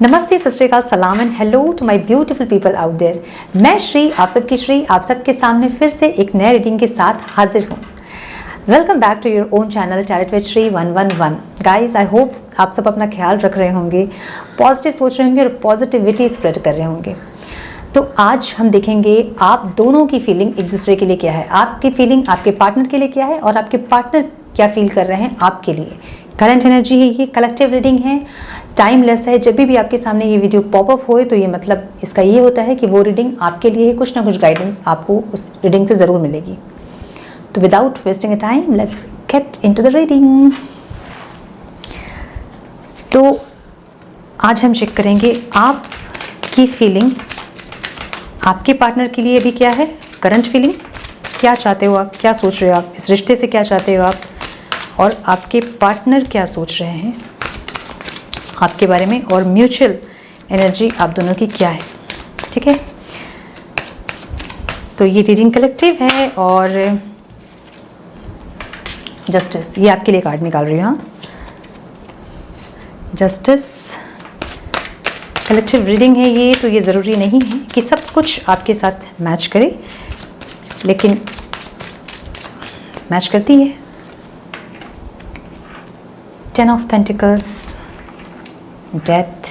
नमस्ते, सत श्री अकाल, सलाम and hello to my beautiful people out there. मैं श्री, आप सबकी श्री, आप सबके सामने फिर से एक नए रीडिंग के साथ हाजिर हूँ। Welcome back to your own channel tarot with Shri 111। Guys, I hope आप सब अपना ख्याल रख रहे होंगे, पॉजिटिव सोच रहे होंगे और पॉजिटिविटी स्प्रेड कर रहे होंगे। तो आज हम देखेंगे आप दोनों की फीलिंग एक दूसरे के लिए क्या है, आपकी फीलिंग आपके पार्टनर के लिए क्या है और आपके पार्टनर क्या फील कर रहे हैं आपके लिए। करंट एनर्जी है, ये कलेक्टिव रीडिंग है, टाइमलेस है। जब भी आपके सामने ये वीडियो पॉपअप होए तो ये मतलब इसका ये होता है कि वो रीडिंग आपके लिए है, कुछ ना कुछ गाइडेंस आपको उस रीडिंग से ज़रूर मिलेगी। तो without wasting a time let's get into the reading. तो आज हम चेक करेंगे आपकी फीलिंग आपके पार्टनर के लिए भी क्या है, करंट फीलिंग क्या चाहते हो आप, क्या सोच रहे हो आप, इस रिश्ते से क्या चाहते हो आप, और आपके पार्टनर क्या सोच रहे हैं आपके बारे में, और म्यूचुअल एनर्जी आप दोनों की क्या है। ठीक है, तो ये रीडिंग कलेक्टिव है और जस्टिस, ये आपके लिए कार्ड निकाल रही हूँ। हाँ, जस्टिस कलेक्टिव रीडिंग है ये, तो ये ज़रूरी नहीं है कि सब कुछ आपके साथ मैच करे, लेकिन मैच करती है। 10 of Pentacles, Death,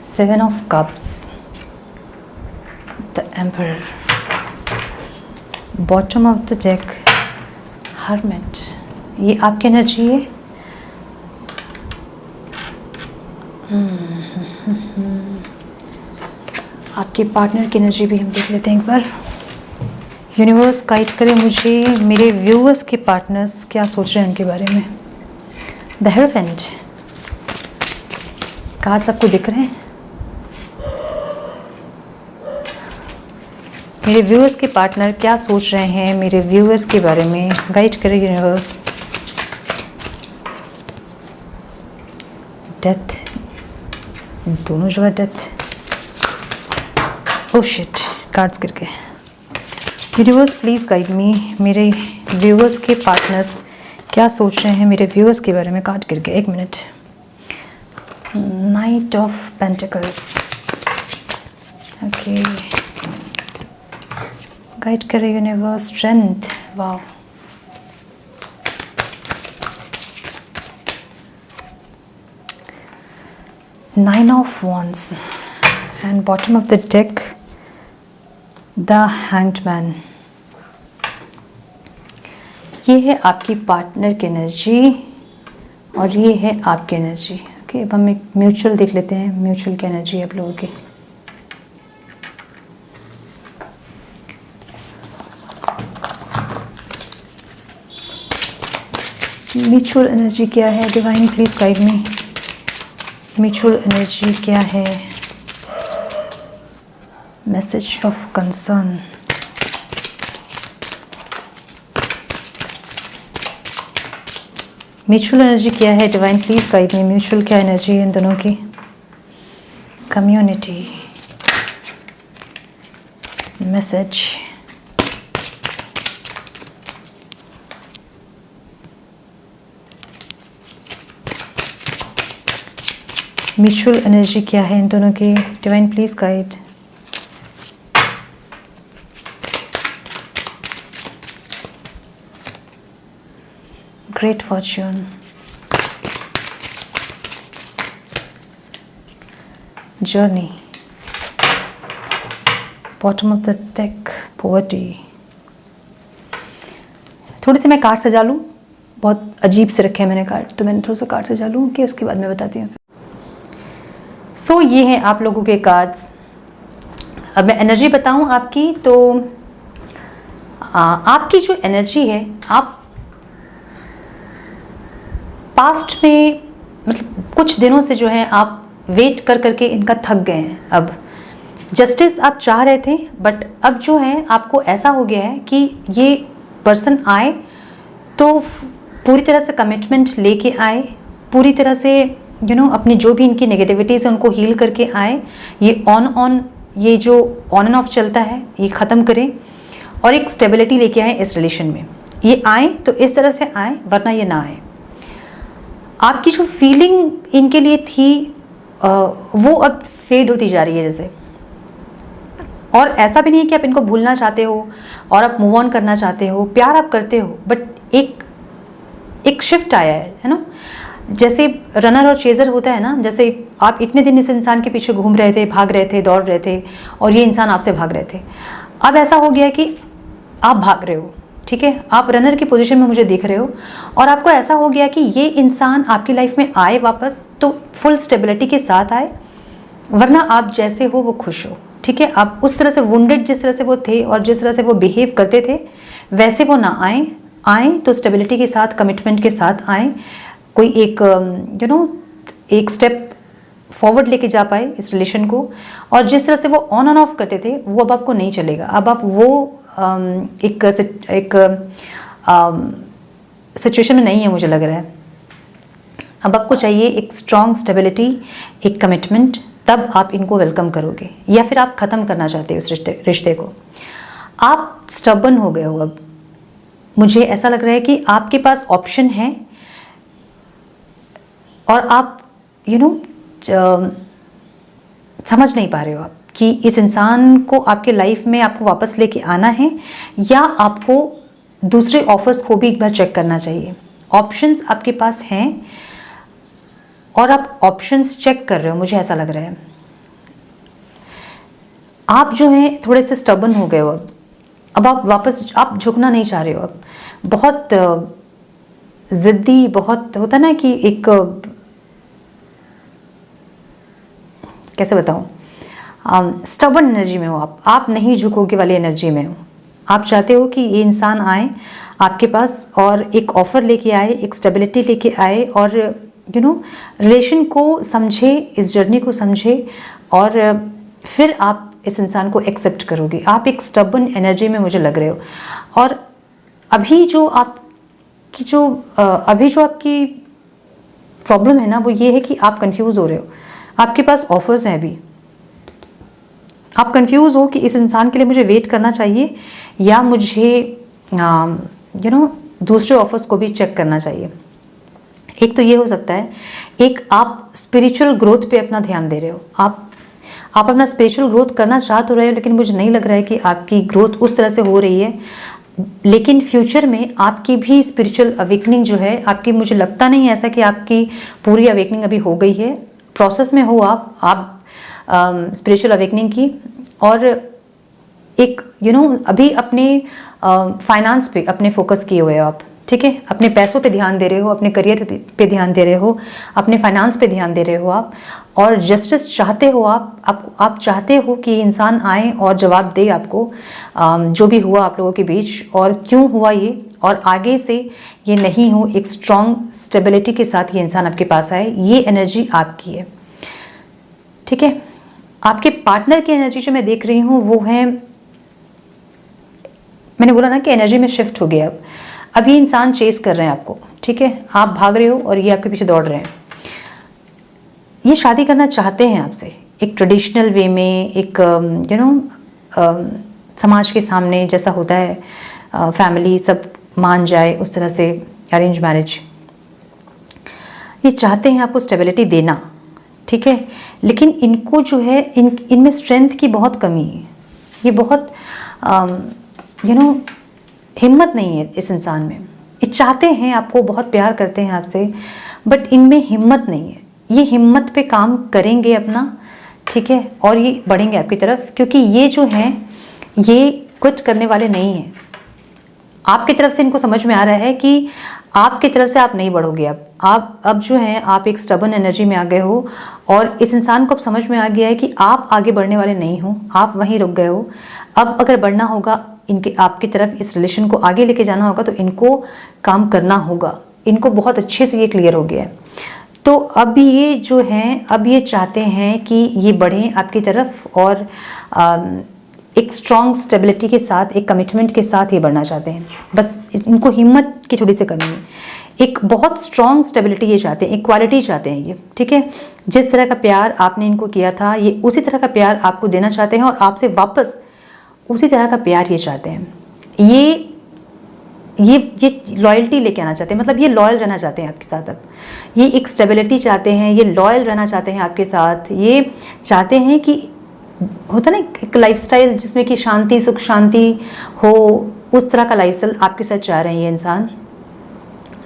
7 of Cups, the Emperor, Bottom of the deck, Hermit। ये आपकी एनर्जी है। आपके पार्टनर की एनर्जी भी हम देख लेते हैं एक बार। यूनिवर्स गाइड करे मुझे, मेरे व्यूअर्स के पार्टनर्स क्या सोच रहे हैं उनके बारे में। द हेरोफेंट कार्ड्स आपको दिख रहे हैं। मेरे व्यूअर्स के पार्टनर क्या सोच रहे हैं मेरे व्यूअर्स के बारे में, गाइड करे यूनिवर्स। डेथ, दोनों जगह डेथ। ओह शिट, कार्ड्स गिर गए। यूनिवर्स प्लीज़ गाइड मी, मेरे व्यूअर्स के पार्टनर्स क्या सोच रहे हैं मेरे व्यूअर्स के बारे में। कार्ड गिर गया, एक minute. Knight of pentacles, okay, guide करे universe. Strength, wow. Nine of wands and bottom of the deck the hanged man. ये है आपकी पार्टनर की एनर्जी और ये है आपकी एनर्जी। ओके, अब हम एक म्यूचुअल देख लेते हैं, म्यूचुअल की एनर्जी आप लोगों की। म्यूचुअल एनर्जी क्या है, divine please guide me. Mutual energy क्या है, message of concern. Mutual energy क्या है, divine please guide me. Mutual क्या एनर्जी है इन दोनों की। Community, message. म्यूचुअल एनर्जी क्या है इन दोनों की, divine please guide. Great Fortune, journey, bottom of the deck, poverty. थोड़ी सी मैं कार्ड सजा लूँ, बहुत अजीब से रखे हैं मैंने कार्ड, तो मैंने थोड़ा सा कार्ड सजा लूँ कि उसके बाद मैं बताती हूँ। सो ये हैं आप लोगों के कार्ड्स। अब मैं एनर्जी बताऊँ आपकी, तो आपकी जो एनर्जी है, आप पास्ट में मतलब कुछ दिनों से जो है आप वेट कर करके इनका थक गए हैं। अब जस्टिस आप चाह रहे थे, बट अब जो है आपको ऐसा हो गया है कि ये पर्सन आए तो पूरी तरह से कमिटमेंट लेके आए, पूरी तरह से अपनी जो भी इनकी नेगेटिविटीज़ है उनको हील करके आए। ये ये जो ऑन एंड ऑफ चलता है ये ख़त्म करें और एक स्टेबिलिटी लेके आए इस रिलेशन में। ये आए तो इस तरह से आए, वरना ये ना आए। आपकी जो फीलिंग इनके लिए थी वो अब फेड होती जा रही है जैसे। और ऐसा भी नहीं है कि आप इनको भूलना चाहते हो और आप मूव ऑन करना चाहते हो, प्यार आप करते हो, बट एक शिफ्ट आया है ना। जैसे रनर और चेजर होता है ना, जैसे आप इतने दिन इस इंसान के पीछे घूम रहे थे, भाग रहे थे, दौड़ रहे थे और ये इंसान आपसे भाग रहे थे। अब ऐसा हो गया है कि आप भाग रहे हो, ठीक है, आप रनर की पोजीशन में मुझे देख रहे हो और आपको ऐसा हो गया कि ये इंसान आपकी लाइफ में आए वापस तो फुल स्टेबिलिटी के साथ आए, वरना आप जैसे हो वो खुश हो, ठीक है। आप उस तरह से वुंडेड जिस तरह से वो थे और जिस तरह से वो बिहेव करते थे वैसे वो ना आए तो स्टेबिलिटी के साथ, कमिटमेंट के साथ आए, कोई एक एक स्टेप फॉरवर्ड लेके जा पाए इस रिलेशन को। और जिस तरह से वो ऑन एंड ऑफ करते थे वो अब आपको नहीं चलेगा। अब आप वो एक सिचुएशन में नहीं है मुझे लग रहा है। अब आपको चाहिए एक स्ट्रॉन्ग स्टेबिलिटी, एक कमिटमेंट, तब आप इनको वेलकम करोगे। या फिर आप ख़त्म करना चाहते हो उस रिश्ते को। आप स्टबर्न हो गए हो। अब मुझे ऐसा लग रहा है कि आपके पास ऑप्शन है और आप समझ नहीं पा रहे हो आप कि इस इंसान को आपके लाइफ में आपको वापस लेके आना है या आपको दूसरे ऑफर्स को भी एक बार चेक करना चाहिए। ऑप्शंस आपके पास हैं और आप ऑप्शंस चेक कर रहे हो, मुझे ऐसा लग रहा है। आप जो है थोड़े से स्टबर्न हो गए हो। अब आप वापस आप झुकना नहीं चाह रहे हो। अब बहुत जिद्दी, बहुत होता ना कि एक कैसे बताऊं, स्टबर्न एनर्जी में हो आप नहीं झुकोगे वाली एनर्जी में हो। आप चाहते हो कि ये इंसान आए आपके पास और एक ऑफर लेके आए, एक स्टेबिलिटी लेके आए और रिलेशन को समझे, इस जर्नी को समझे और फिर आप इस इंसान को एक्सेप्ट करोगे। आप एक स्टबर्न एनर्जी में मुझे लग रहे हो। और अभी जो आपकी प्रॉब्लम है ना, वो ये है कि आप कंफ्यूज हो रहे हो। आपके पास ऑफर्स हैं अभी, आप कंफ्यूज हो कि इस इंसान के लिए मुझे वेट करना चाहिए या मुझे दूसरे ऑफर्स को भी चेक करना चाहिए। एक तो ये हो सकता है, एक आप स्पिरिचुअल ग्रोथ पे अपना ध्यान दे रहे हो। आप अपना स्पिरिचुअल ग्रोथ करना चाह तो रहे हो, लेकिन मुझे नहीं लग रहा है कि आपकी ग्रोथ उस तरह से हो रही है। लेकिन फ्यूचर में आपकी भी स्पिरिचुअल अवेकनिंग जो है आपकी, मुझे लगता नहीं ऐसा कि आपकी पूरी अवेकनिंग अभी हो गई है। प्रोसेस में हो आप स्पिरिचुअल अवेकनिंग की। और एक अभी अपने फाइनेंस पे अपने फोकस किए हुए हो आप, ठीक है। अपने पैसों पे ध्यान दे रहे हो, अपने करियर पे ध्यान दे रहे हो, अपने फाइनेंस पे ध्यान दे रहे हो आप। और जस्टिस चाहते हो आप चाहते हो कि इंसान आए और जवाब दे आपको जो भी हुआ आप लोगों के बीच और क्यों हुआ ये, और आगे से ये नहीं हो। एक स्ट्रॉन्ग स्टेबिलिटी के साथ ये इंसान आपके पास आए, ये एनर्जी आपकी है, ठीक है। आपके पार्टनर की एनर्जी जो मैं देख रही हूँ वो है, मैंने बोला ना कि एनर्जी में शिफ्ट हो गया। अब ये इंसान चेस कर रहे हैं आपको, ठीक है। आप भाग रहे हो और ये आपके पीछे दौड़ रहे हैं। ये शादी करना चाहते हैं आपसे एक ट्रेडिशनल वे में, एक समाज के सामने जैसा होता है, फैमिली सब मान जाए उस तरह से, अरेंज मैरिज। ये चाहते हैं आपको स्टेबिलिटी देना, ठीक है। लेकिन इनको जो है इनमें स्ट्रेंथ की बहुत कमी है। ये बहुत हिम्मत नहीं है इस इंसान में। ये चाहते हैं आपको, बहुत प्यार करते हैं आपसे, बट इनमें हिम्मत नहीं है। ये हिम्मत पे काम करेंगे अपना, ठीक है, और ये बढ़ेंगे आपकी तरफ, क्योंकि ये जो हैं ये क्विट करने वाले नहीं हैं। आपकी तरफ से इनको समझ में आ रहा है कि आपकी तरफ से आप नहीं बढ़ोगे। अब जो है आप एक स्टबर्न एनर्जी में आ गए हो और इस इंसान को अब समझ में आ गया है कि आप आगे बढ़ने वाले नहीं हो, आप वहीं रुक गए हो। अब अगर बढ़ना होगा इनके आपकी तरफ, इस रिलेशन को आगे लेके जाना होगा तो इनको काम करना होगा। इनको बहुत अच्छे से ये क्लियर हो गया है। तो अब ये जो हैं, अब ये चाहते हैं कि ये बढ़ें आपकी तरफ और एक स्ट्रॉन्ग स्टेबिलिटी के साथ, एक कमिटमेंट के साथ ये बढ़ना चाहते हैं। बस इनको हिम्मत की थोड़ी सी कमी है। एक बहुत स्ट्रॉन्ग स्टेबिलिटी ये चाहते हैं, एक क्वालिटी चाहते हैं ये, ठीक है। जिस तरह का प्यार आपने इनको किया था, ये उसी तरह का प्यार आपको देना चाहते हैं और आपसे वापस उसी तरह का प्यार ये चाहते हैं। ये ये लॉयल्टी लेके आना चाहते हैं, मतलब ये लॉयल रहना चाहते हैं आपके साथ। अब ये एक स्टेबिलिटी चाहते हैं, ये लॉयल रहना चाहते हैं आपके साथ। ये चाहते हैं कि होता ना एक लाइफस्टाइल जिसमें कि शांति, सुख शांति हो, उस तरह का लाइफस्टाइल आपके साथ चाह रहे हैं ये इंसान,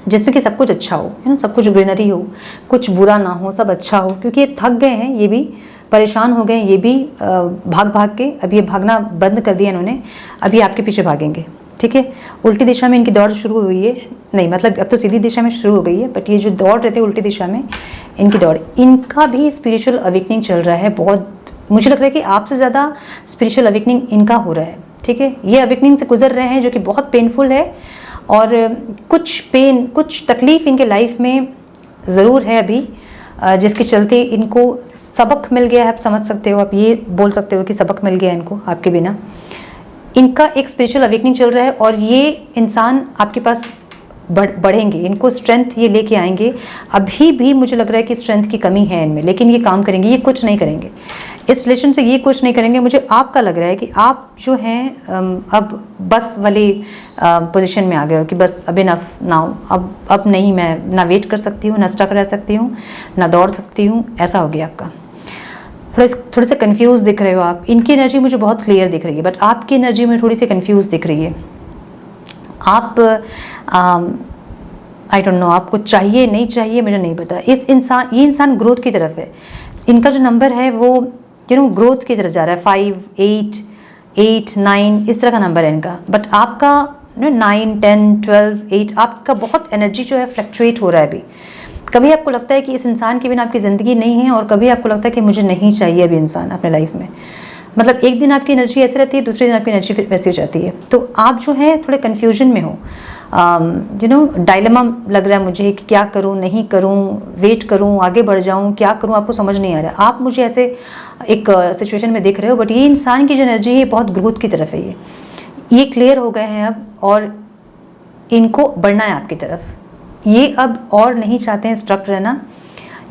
जिसमें कि सब कुछ अच्छा हो, है ना, सब कुछ ग्रीनरी हो, कुछ बुरा ना हो, सब अच्छा हो। क्योंकि ये थक गए हैं, ये भी परेशान हो गए हैं, ये भी भाग भाग के अब ये भागना बंद कर दिया इन्होंने, अभी आपके पीछे भागेंगे, ठीक है। उल्टी दिशा में इनकी दौड़ शुरू हुई है, नहीं मतलब अब तो सीधी दिशा में शुरू हो गई है, बट ये जो दौड़ रहे थे उल्टी दिशा में इनकी दौड़, इनका भी स्पिरिचुअल अवेकनिंग चल रहा है। बहुत मुझे लग रहा है कि आपसे ज़्यादा स्पिरिचुअल अवेकनिंग इनका हो रहा है, ठीक है। ये अवेकनिंग से गुजर रहे हैं जो कि बहुत पेनफुल है, और कुछ पेन, कुछ तकलीफ इनके लाइफ में ज़रूर है अभी, जिसके चलते इनको सबक मिल गया है। आप समझ सकते हो, आप ये बोल सकते हो कि सबक मिल गया इनको आपके बिना। इनका एक स्पिरिचुअल अवेकनिंग चल रहा है, और ये इंसान आपके पास बढ़ेंगे, इनको स्ट्रेंथ ये लेके आएंगे। अभी भी मुझे लग रहा है कि स्ट्रेंथ की कमी है इनमें, लेकिन ये काम करेंगे, ये कुछ नहीं करेंगे इस रिलेशन से, ये कुछ नहीं करेंगे। मुझे आपका लग रहा है कि आप जो हैं अब बस वाली पोजीशन में आ गए हो कि बस अब इनफ नाउ, अब नहीं, मैं ना वेट कर सकती हूँ, ना स्टक रह सकती हूँ, ना दौड़ सकती हूँ, ऐसा हो गया आपका। थोड़े से कंफ्यूज दिख रहे हो आप। इनकी एनर्जी मुझे बहुत क्लियर दिख रही है, बट आपकी एनर्जी में थोड़ी सी कंफ्यूज दिख रही है। आप आई डोंट नो आपको चाहिए नहीं चाहिए मुझे नहीं पता। ये इंसान ग्रोथ की तरफ है, इनका जो नंबर है वो ग्रोथ की तरफ जा रहा है। 5, 8, 9 इस तरह का नंबर है इनका, बट आपका 9, 10, 12, 8 आपका बहुत एनर्जी जो है फ्लक्चुएट हो रहा है अभी। कभी आपको लगता है कि इस इंसान के बिना आपकी ज़िंदगी नहीं है, और कभी आपको लगता है कि मुझे नहीं चाहिए अभी इंसान अपने लाइफ में। मतलब एक दिन आपकी एनर्जी ऐसे रहती है, दूसरे दिन आपकी एनर्जी फिर वैसी हो जाती है। तो आप जो है थोड़े कन्फ्यूजन में हो, डायलेमा लग रहा है मुझे कि क्या करूं, नहीं करूं, वेट करूं, आगे बढ़ जाऊं, क्या करूं, आपको समझ नहीं आ रहा। आप मुझे ऐसे एक सिचुएशन में दिख रहे हो, बट ये इंसान की जो एनर्जी है बहुत ग्रोथ की तरफ है। ये क्लियर हो गए हैं अब, और इनको बढ़ना है आपकी तरफ। ये अब और नहीं चाहते हैं स्ट्रक्ट रहना,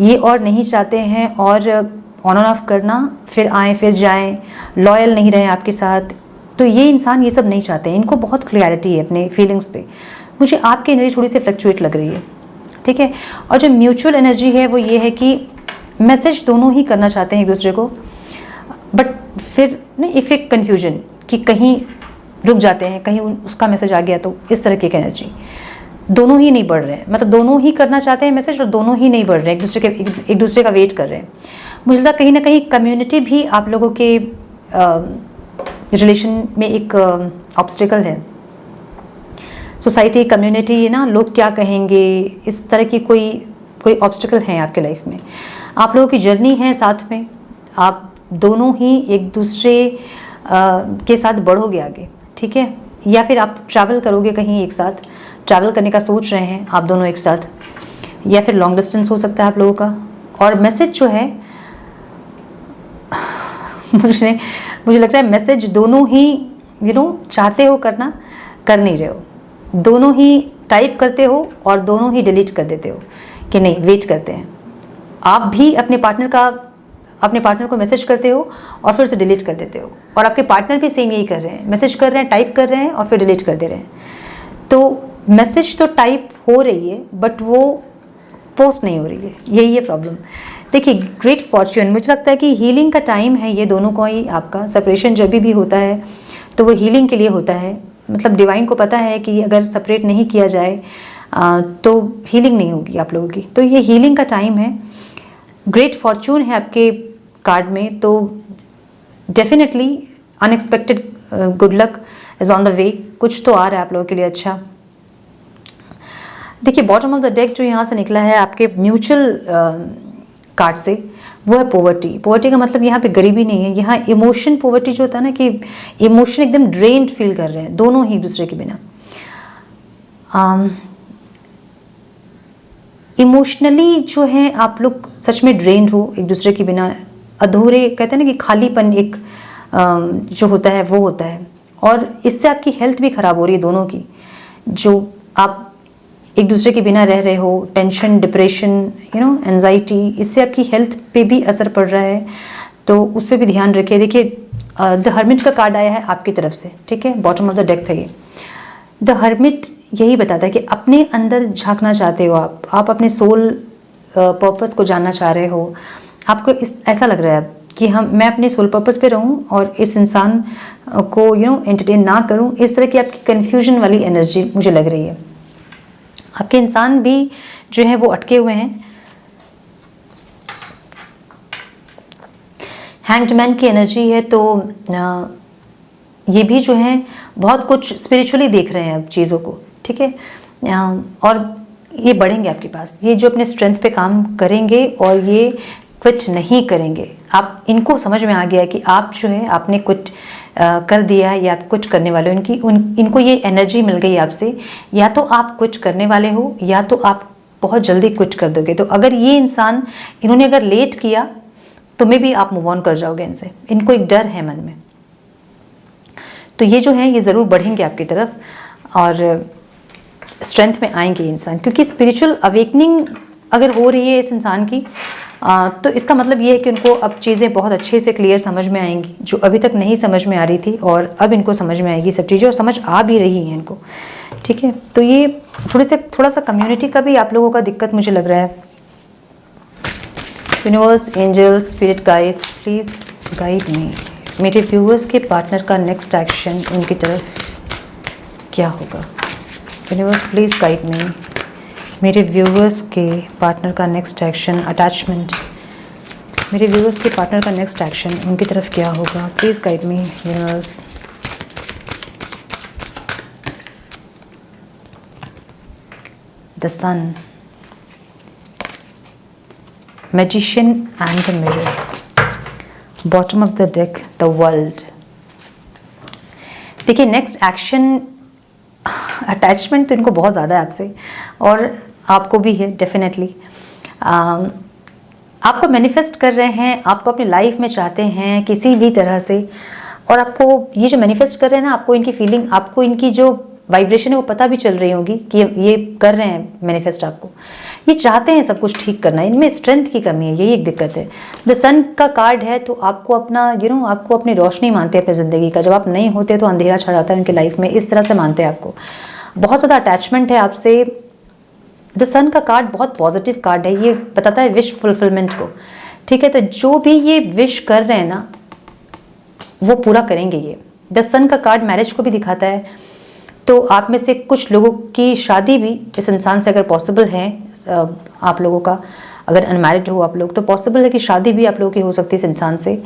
ये और नहीं चाहते हैं और ऑन एंड ऑफ करना, फिर आए फिर जाएं, लॉयल नहीं रहे आपके साथ। तो ये इंसान ये सब नहीं चाहते हैं, इनको बहुत क्लैरिटी है अपने फीलिंग्स पे। मुझे आपकी एनर्जी थोड़ी सी फ्लक्चुएट लग रही है, ठीक है। और जो म्यूचुअल एनर्जी है वो ये है कि मैसेज दोनों ही करना चाहते हैं एक दूसरे को, बट फिर एक कन्फ्यूजन कि कहीं रुक जाते हैं, कहीं उसका मैसेज आ गया तो, इस तरह की एक एनर्जी। दोनों ही नहीं बढ़ रहे हैं, मतलब दोनों ही करना चाहते हैं मैसेज, और दोनों ही नहीं बढ़ रहे हैं, एक दूसरे का वेट कर रहे हैं। मुझे लगता है कहीं ना कहीं कम्युनिटी भी आप लोगों के रिलेशन में एक ऑब्स्टिकल है। सोसाइटी, कम्युनिटी, ना लोग क्या कहेंगे, इस तरह की कोई ऑब्स्टिकल है आपके लाइफ में। आप लोगों की जर्नी है साथ में, आप दोनों ही एक दूसरे के साथ बढ़ोगे आगे, ठीक है। या फिर आप ट्रैवल करोगे कहीं एक साथ, ट्रैवल करने का सोच रहे हैं आप दोनों एक साथ, या फिर लॉन्ग डिस्टेंस हो सकता है आप लोगों का। और मैसेज जो है मुझे लग रहा है मैसेज दोनों ही चाहते हो करना, कर नहीं रहे हो। दोनों ही टाइप करते हो और दोनों ही डिलीट कर देते हो कि नहीं, वेट करते हैं। आप भी अपने पार्टनर को मैसेज करते हो और फिर उसे डिलीट कर देते हो, और आपके पार्टनर भी सेम यही कर रहे हैं, मैसेज कर रहे हैं, टाइप कर रहे हैं और फिर डिलीट कर दे रहे हैं। तो मैसेज तो टाइप हो रही है बट वो पोस्ट नहीं हो रही है, यही है प्रॉब्लम। देखिए, ग्रेट फॉर्च्यून, मुझे लगता है कि हीलिंग का टाइम है ये दोनों को ही। आपका सेपरेशन जब भी होता है तो वो हीलिंग के लिए होता है। मतलब डिवाइन को पता है कि अगर सेपरेट नहीं किया जाए तो हीलिंग नहीं होगी आप लोगों की। तो ये हीलिंग का टाइम है। ग्रेट फॉर्च्यून है आपके कार्ड में, तो definitely unexpected good luck is on the way. कुछ तो आ रहा है आप लोगों के लिए अच्छा। देखिए, बॉटम ऑफ द डेक जो यहाँ से निकला है आपके म्यूचुअल कार्ड से, वो है पॉवर्टी। पॉवर्टी का मतलब यहाँ पे गरीबी नहीं है, यहाँ इमोशन पॉवर्टी जो होता है ना, कि इमोशन एकदम ड्रेन्ड फील कर रहे हैं दोनों ही एक दूसरे के बिना। इमोशनली जो है आप लोग सच में ड्रेन्ड हो एक दूसरे के बिना, अधूरे, कहते हैं ना कि खालीपन एक जो होता है वो होता है। और इससे आपकी हेल्थ भी ख़राब हो रही है दोनों की। जो आप एक दूसरे के बिना रह रहे हो, टेंशन, डिप्रेशन, एंजाइटी, इससे आपकी हेल्थ पे भी असर पड़ रहा है, तो उस पर भी ध्यान रखिए। देखिए, द हर्मिट का कार्ड आया है आपकी तरफ से, ठीक है, बॉटम ऑफ द डेक था ये। द हर्मिट यही बताता है कि अपने अंदर झांकना चाहते हो आप अपने सोल पर्पस को जानना चाह रहे हो। आपको ऐसा लग रहा है कि मैं अपने सोल पर्पस पे रहूं और इस इंसान को एंटरटेन ना करूं। इस तरह की आपकी कन्फ्यूजन वाली एनर्जी मुझे लग रही है। आपके इंसान भी जो है वो अटके हुए हैं। हैंग्ड मैन की एनर्जी है, तो ये भी जो है बहुत कुछ स्पिरिचुअली देख रहे हैं अब चीज़ों को, ठीक है। और ये बढ़ेंगे आपके पास, ये जो अपने स्ट्रेंथ पे काम करेंगे और ये क्विट नहीं करेंगे। आप इनको समझ में आ गया कि आप जो है आपने क्विट कर दिया है या आप क्विट करने वाले हो। इनको ये एनर्जी मिल गई आपसे, या तो आप क्विट करने वाले हो या तो आप बहुत जल्दी क्विट कर दोगे। तो अगर ये इंसान, इन्होंने अगर लेट किया तो मे भी आप मूव ऑन कर जाओगे इनसे। इनको एक डर है मन में, तो ये जो है ये ज़रूर बढ़ेंगे आपकी तरफ और स्ट्रेंथ में आएंगे इंसान। क्योंकि स्पिरिचुअल अवेकनिंग अगर हो रही है इस इंसान की, तो इसका मतलब ये है कि उनको अब चीज़ें बहुत अच्छे से क्लियर समझ में आएंगी, जो अभी तक नहीं समझ में आ रही थी, और अब इनको समझ में आएगी सब चीज़ें, और समझ आ भी रही हैं इनको, ठीक है। तो ये थोड़ा सा कम्युनिटी का भी आप लोगों का दिक्कत मुझे लग रहा है। Universe, angels, spirit guides, please guide me. मेरे व्यूअर्स के पार्टनर का नेक्स्ट एक्शन उनकी तरफ क्या होगा? Universe please guide me. मेरे व्यूअर्स के पार्टनर का नेक्स्ट एक्शन, अटैचमेंट, मेरे व्यूअर्स के पार्टनर का नेक्स्ट एक्शन उनकी तरफ क्या होगा? Please guide me universe. The sun, magician and the mirror, bottom of the deck, the world. देखिए नेक्स्ट एक्शन, अटैचमेंट तो इनको बहुत ज़्यादा है आपसे, और आपको भी है डेफिनेटली। आपको मैनिफेस्ट कर रहे हैं, आपको अपनी लाइफ में चाहते हैं किसी भी तरह से, और आपको ये जो मैनिफेस्ट कर रहे हैं ना, आपको इनकी फीलिंग, आपको इनकी जो वाइब्रेशन है वो पता भी चल रही होगी कि ये कर रहे हैं मैनिफेस्ट। आपको ये चाहते हैं सब कुछ ठीक करना, इनमें स्ट्रेंथ की कमी है, यही एक दिक्कत है। द सन का कार्ड है, तो आपको अपना आपको अपनी रोशनी मानते हैं अपनी ज़िंदगी का। जब आप नहीं होते तो अंधेरा छा जाता है उनकी लाइफ में, इस तरह से मानते हैं आपको। बहुत ज़्यादा अटैचमेंट है आपसे। द सन का कार्ड बहुत पॉजिटिव कार्ड है, ये बताता है विश फुलफिलमेंट को, ठीक है। तो जो भी ये विश कर रहे हैं ना वो पूरा करेंगे ये। द सन का कार्ड मैरिज को भी दिखाता है, तो आप में से कुछ लोगों की शादी भी इस इंसान से अगर पॉसिबल है, आप लोगों का अगर अनमैरिड हो आप लोग, तो पॉसिबल है कि शादी भी आप लोगों की हो सकती है इस इंसान से।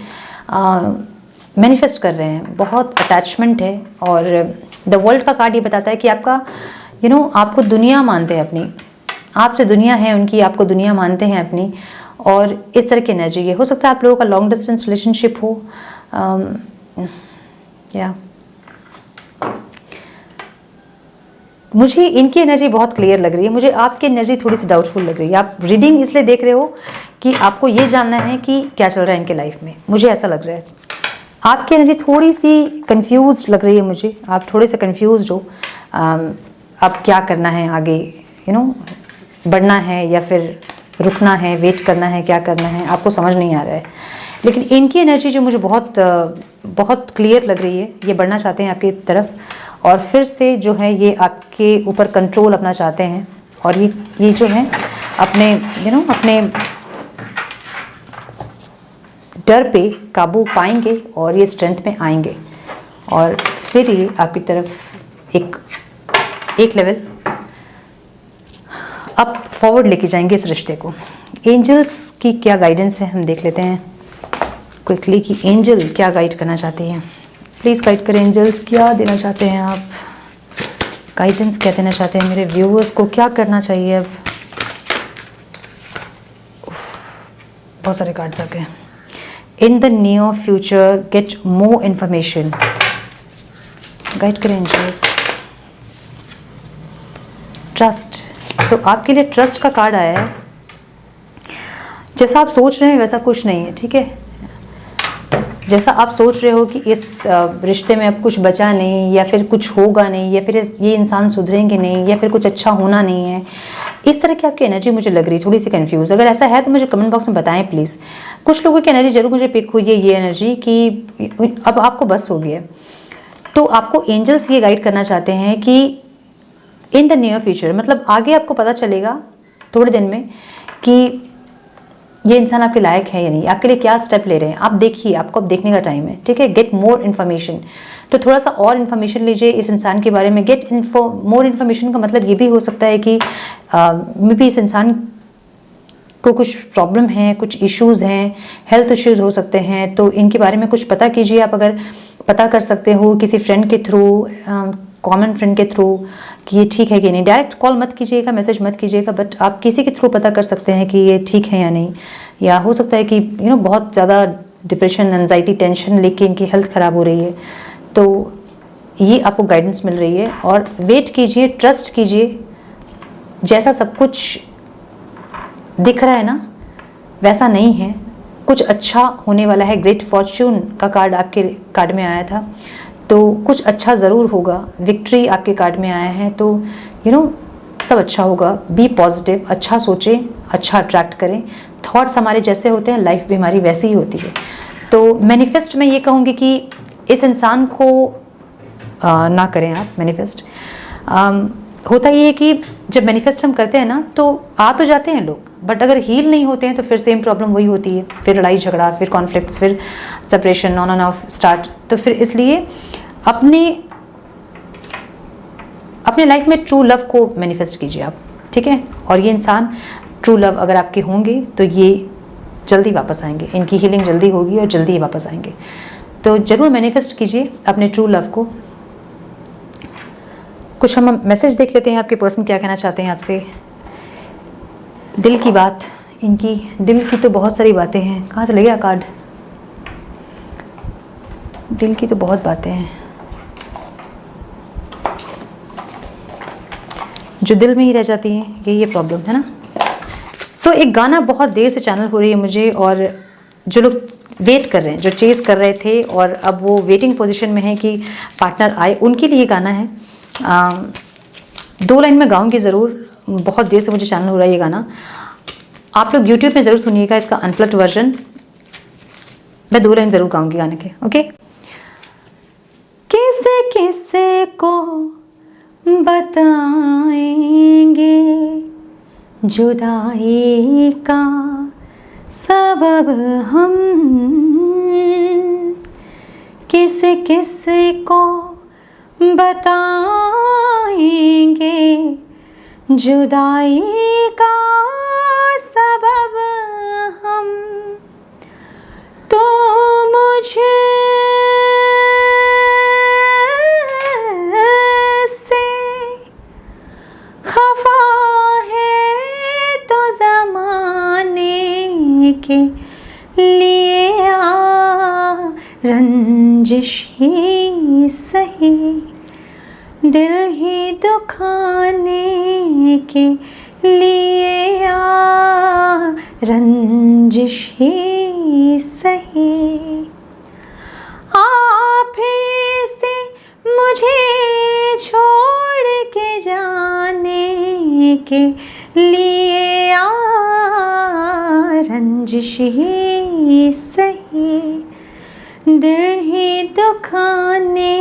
मैनिफेस्ट कर रहे हैं, बहुत अटैचमेंट है। और द वर्ल्ड का कार्ड ये बताता है कि आपका आपको दुनिया मानते हैं अपनी, आपसे दुनिया है उनकी, आपको दुनिया मानते हैं अपनी, और इस तरह की एनर्जी ये हो सकता है। आप लोगों का लॉन्ग डिस्टेंस रिलेशनशिप हो, या मुझे इनकी एनर्जी बहुत क्लियर लग रही है, मुझे आपकी एनर्जी थोड़ी सी डाउटफुल लग रही है। आप रीडिंग इसलिए देख रहे हो कि आपको ये जानना है कि क्या चल रहा है इनके लाइफ में, मुझे ऐसा लग रहा है। आपकी एनर्जी थोड़ी सी कंफ्यूज लग रही है मुझे, आप थोड़े से कंफ्यूज हो। अब क्या करना है आगे, बढ़ना है या फिर रुकना है, वेट करना है, क्या करना है, आपको समझ नहीं आ रहा है। लेकिन इनकी एनर्जी जो मुझे बहुत क्लियर लग रही है, ये बढ़ना चाहते हैं आपकी तरफ, और फिर से जो है ये आपके ऊपर कंट्रोल अपना चाहते हैं, और ये जो है अपने अपने डर पे काबू पाएंगे और ये स्ट्रेंथ में आएंगे, और फिर ये आपकी तरफ एक लेवल अप फॉरवर्ड लेके जाएंगे इस रिश्ते को। एंजल्स की क्या गाइडेंस है हम देख लेते हैं क्विकली कि एंजल क्या गाइड करना चाहते हैं। प्लीज़ गाइड करें एंजल्स, क्या देना चाहते हैं आप, गाइडेंस क्या देना चाहते हैं मेरे व्यूअर्स को, क्या करना चाहिए अब। बहुत सारे कार्ड्स आ गए। In the near future get more information, guide करें एंजल्स। ट्रस्ट, तो आपके लिए ट्रस्ट का कार्ड आया है। जैसा आप सोच रहे हैं वैसा कुछ नहीं है, ठीक है। जैसा आप सोच रहे हो कि इस रिश्ते में अब कुछ बचा नहीं, या फिर कुछ होगा नहीं, या फिर ये इंसान सुधरेंगे नहीं, या फिर कुछ अच्छा होना नहीं है, इस तरह की आपकी एनर्जी मुझे लग रही है, थोड़ी सी कंफ्यूज। अगर ऐसा है तो मुझे कमेंट बॉक्स में बताएं प्लीज़। कुछ लोगों की एनर्जी जरूर मुझे पिक हुई है, ये एनर्जी कि अब आपको बस हो गया। तो आपको एंजल्स ये गाइड करना चाहते हैं कि इन द नियर फ्यूचर, मतलब आगे आपको पता चलेगा थोड़े दिन में कि ये इंसान आपके लायक है या नहीं, आपके लिए क्या स्टेप ले रहे हैं। आप देखिए, आपको अब देखने का टाइम है, ठीक है। गेट मोर इन्फॉर्मेशन, तो थोड़ा सा और इन्फॉर्मेशन लीजिए इस इंसान के बारे में। गेट मोर इन्फॉर्मेशन का मतलब ये भी हो सकता है कि मे बी इस इंसान को कुछ प्रॉब्लम है, कुछ इश्यूज़ हैं, हेल्थ इश्यूज़ हो सकते हैं, तो इनके बारे में कुछ पता कीजिए। आप अगर पता कर सकते हो किसी फ्रेंड के थ्रू, कॉमन फ्रेंड के थ्रू कि ये ठीक है कि नहीं। डायरेक्ट कॉल मत कीजिएगा, मैसेज मत कीजिएगा, बट आप किसी के थ्रू पता कर सकते हैं कि ये ठीक है या नहीं। या हो सकता है कि बहुत ज़्यादा डिप्रेशन, एंजाइटी, टेंशन लेके इनकी हेल्थ ख़राब हो रही है, तो ये आपको गाइडेंस मिल रही है। और वेट कीजिए, ट्रस्ट कीजिए, जैसा सब कुछ दिख रहा है ना वैसा नहीं है, कुछ अच्छा होने वाला है। ग्रेट फॉर्च्यून का कार्ड आपके कार्ड में आया था, तो कुछ अच्छा ज़रूर होगा। विक्ट्री आपके कार्ड में आया है, तो सब अच्छा होगा। बी पॉजिटिव, अच्छा सोचें, अच्छा अट्रैक्ट करें। थॉट्स हमारे जैसे होते हैं, लाइफ भी हमारी वैसी ही होती है। तो मैनिफेस्ट में ये कहूँगी कि इस इंसान को ना करें आप मैनिफेस्ट। होता ये है कि जब मैनिफेस्ट हम करते हैं ना, तो आ तो जाते हैं लोग, बट अगर हील नहीं होते हैं तो फिर सेम प्रॉब्लम वही होती है, फिर लड़ाई झगड़ा, फिर कॉन्फ्लिक्ट्स, फिर separation, on end of start. तो फिर इसलिए अपने लाइफ में ट्रू लव को मैनिफेस्ट कीजिए आप, ठीक है। और ये इंसान ट्रू लव अगर आपके होंगे तो ये जल्दी वापस आएंगे, इनकी हीलिंग जल्दी होगी और जल्दी ही वापस आएंगे। तो ज़रूर मैनिफेस्ट कीजिए अपने ट्रू लव को। कुछ हम मैसेज देख लेते हैं, आपके पर्सन क्या कहना चाहते हैं आपसे। दिल की बात, इनकी दिल की तो बहुत सारी बातें हैं। कहाँ चले गया कार्ड? दिल की तो बहुत बातें हैं जो दिल में ही रह जाती हैं, ये प्रॉब्लम है ना। सो एक गाना बहुत देर से चैनल हो रही है मुझे, और जो लोग वेट कर रहे हैं, जो चेस कर रहे थे और अब वो वेटिंग पोजीशन में है कि पार्टनर आए, उनके लिए गाना है। 2 लाइन में गाऊंगी ज़रूर, बहुत देर से मुझे चैनल हो रहा है ये गाना। आप लोग यूट्यूब में ज़रूर सुनिएगा इसका अनप्लग्ड वर्जन। मैं 2 लाइन ज़रूर गाऊंगी गाने के, ओके। किसे किसे को बताएंगे जुदाई का सबब हम, किसे किसे को बताएंगे जुदाई का सबब हम। तो मुझे से खफा है तो ज़माने के लिए रंजिश ही सही, दिल ही दुखाने के लिए रंजिश ही सही। आप ही से मुझे छोड़ के जाने के लिए रंजिश ही सही, दिल ही दुखाने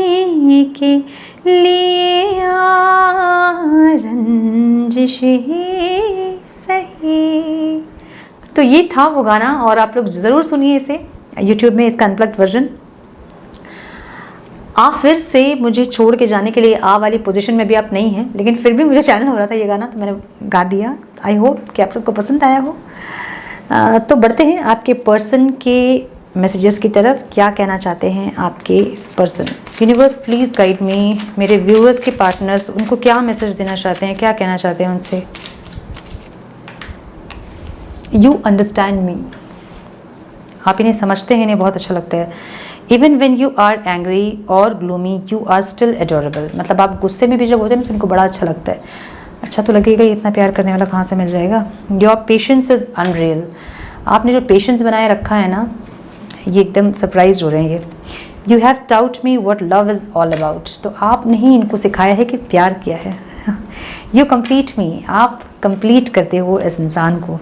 के लिए रंजिश ही सही। तो ये था वो गाना, और आप लोग ज़रूर सुनिए इसे यूट्यूब में, इसका अनप्लग्ड वर्जन। आप फिर से मुझे छोड़ के जाने के लिए वाली पोजीशन में भी आप नहीं हैं, लेकिन फिर भी मुझे चैनल हो रहा था ये गाना, तो मैंने गा दिया। आई होप कि आप सबको पसंद आया हो। तो बढ़ते हैं आपके पर्सन के मैसेजेस की तरफ। क्या कहना चाहते हैं आपके person? Universe please guide me. मेरे व्यूअर्स के पार्टनर्स, उनको क्या मैसेज देना चाहते हैं, क्या कहना चाहते हैं उनसे? You understand me. आप इन्हें समझते हैं, इन्हें बहुत अच्छा लगता है। Even when you are angry और gloomy you are still adorable. मतलब आप गुस्से में भी जब होते हैं ना तो इनको बड़ा अच्छा लगता है। अच्छा तो लगेगा, इतना प्यार करने वाला कहाँ से मिल जाएगा। Your patience is unreal. आपने जो पेशेंस बनाए रखा है ना, ये एकदम सरप्राइज हो रहे हैं ये। You have taut me what love is all about. तो आपने ही इनको सिखाया है कि प्यार क्या है। You complete me. आप कंप्लीट करते हो इस इंसान को।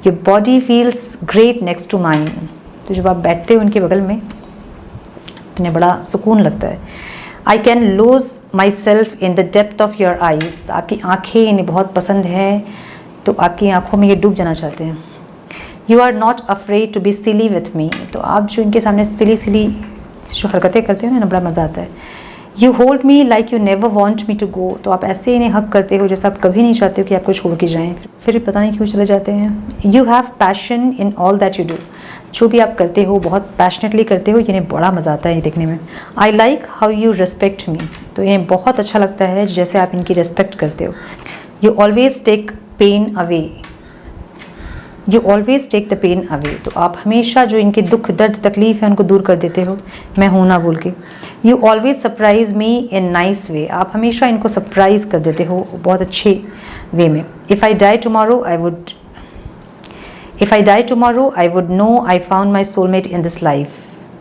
Your body feels great next to mine. तो जब आप बैठते हो उनके बगल में तो उन्हें बड़ा सुकून लगता है। I can lose my self in the depth of your eyes. आपकी आँखें इन्हें बहुत पसंद है, तो आपकी आँखों में ये डूब जाना चाहते हैं। You are not afraid to be silly with me. तो आप जो इनके सामने सिली जो हरकतें करते हो ना, बड़ा मज़ा आता है। You hold me like you never want me to go. तो आप ऐसे इन्हें हक करते हो जैसे आप कभी नहीं चाहते हो कि आपको छोड़ के जाएँ, फिर पता नहीं क्यों चले जाते हैं। You have passion in all that you do. जो भी आप करते हो बहुत पैशनेटली करते हो, इन्हें बड़ा मज़ा आता है ये देखने में। I like how you respect मी। तो इन्हें बहुत अच्छा लगता है जैसे आप इनकी रिस्पेक्ट करते हो। You always take pain away. You always take the pain away. तो आप हमेशा जो इनके दुख दर्द तकलीफ है उनको दूर कर देते हो, मैं हूँ ना बोल के। You always surprise me in nice way. आप हमेशा इनको सरप्राइज कर देते हो बहुत अच्छे वे में। If I die tomorrow I would know I found my soulmate in this life.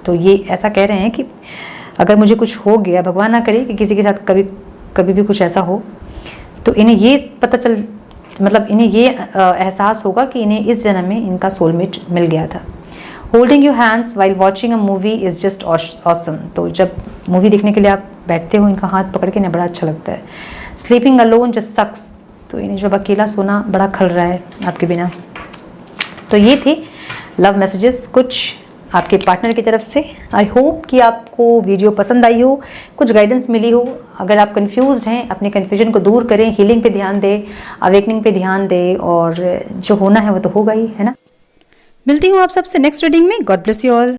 तो ये ऐसा कह रहे हैं कि अगर मुझे कुछ हो गया, भगवान ना करे कि किसी के साथ कभी भी कुछ ऐसा हो, तो इन्हें ये पता चल, मतलब इन्हें ये एहसास होगा कि इन्हें इस जन्म में इनका सोलमेट मिल गया था। Holding you hands while watching a movie is just awesome. तो जब मूवी देखने के लिए आप बैठते हो, इनका हाथ पकड़ के इन्हें बड़ा अच्छा लगता है। स्लीपिंग अलोन जस्ट सक्स। तो इन्हें जब अकेला सोना बड़ा खल रहा है आपके बिना। तो ये थे लव मैसेजेस कुछ आपके पार्टनर की तरफ से। आई होप कि आपको वीडियो पसंद आई हो, कुछ गाइडेंस मिली हो। अगर आप कंफ्यूज्ड हैं, अपने कन्फ्यूजन को दूर करें, हीलिंग पे ध्यान दें, अवेकनिंग पे ध्यान दें, और जो होना है वो तो होगा ही, है ना। मिलती हूँ आप सबसे नेक्स्ट रीडिंग में। God bless you all.